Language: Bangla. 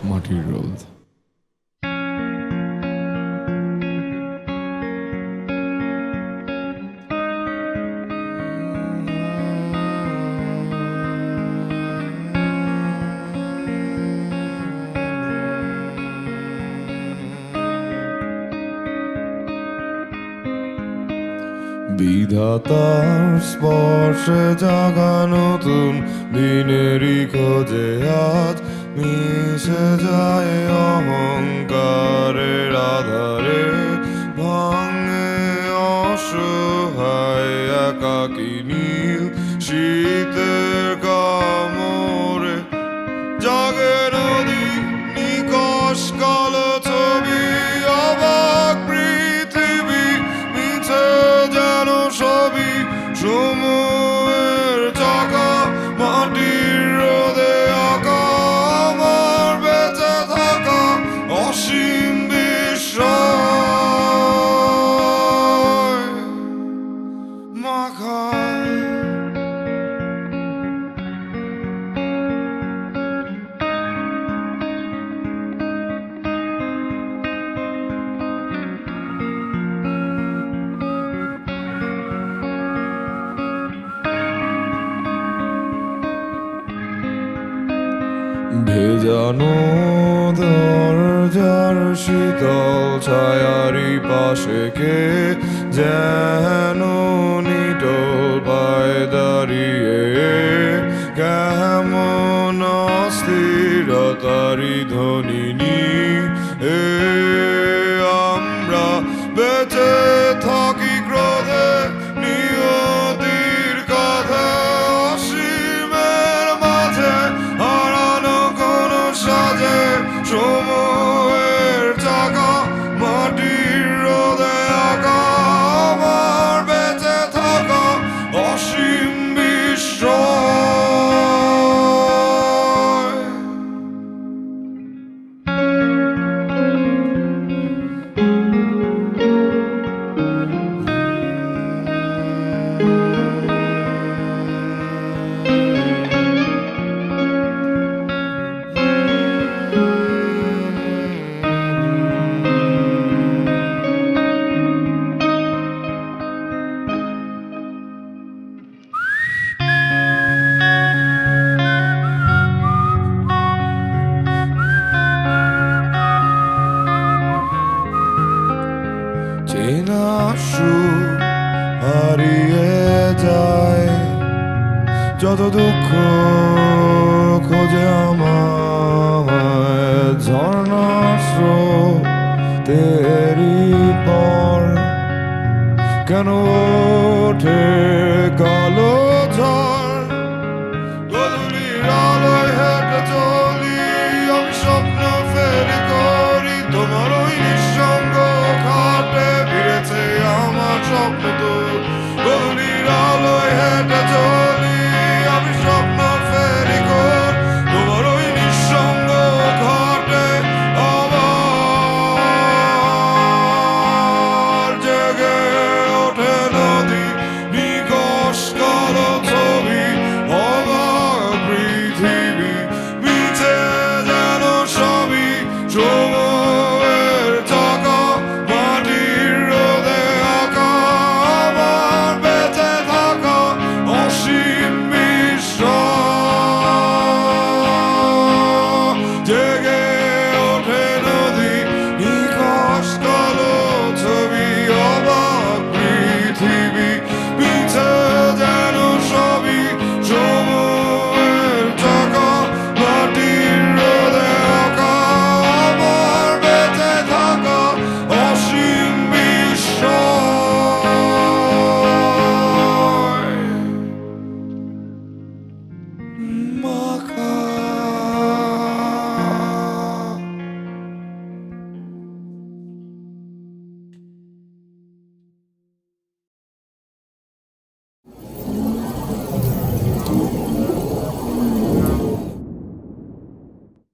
মাটির রোদ। বিধাতার স্পর্শে জাগা নতুন দিনেরই খোঁজে আজ মিশে যায় অহংকারের আধারে, ভাঙে অসহায় একাকী নীল শীতের কামড়ে, জাগে নদী নিকশ কালো ছবি, অবাক পৃথিবী মিছে যেন সবই সময়ের চাকা, মাটির রোদে আঁকা আমার বেঁচে থাকা অসীম বিস্ময় মাখা। ভেজানো দরজার শীতল ছায়ারি পাশে কে যেন নিটল পায়ে দাঁড়িয়ে, কেমন অস্থিরতারি ধ্বনি নিয়ে আমরা বেঁচে থাকি ক্রোধে নিয়তির কাঁধে, অসীমের মাঝে হারানো কোন সাজে সময়ের চাকা, মাটির রোদে আঁকা আমার বেঁচে থাকা অসীম বিস্ময়। চেনা সুর হারিয়ে যায়, যত দুঃখ খোঁজে আমায়, ঝর্ণার স্রোতেরই পর কেন ওঠে কালো ঝড়, গধূলির আলোয় হেঁটে চলি আমি স্বপ্ন ফেরি করি, তোমার ওই নিঃসঙ্গ ঘাটে ফিরেছে আমার স্বপ্ন তো, গধূলির আলোয় হেঁটে চলি আমি স্বপ্ন ফেরি করি, তোমার ওই নিঃসঙ্গ ঘাটে আবার জেগে ওঠে নদী নিকশ কালো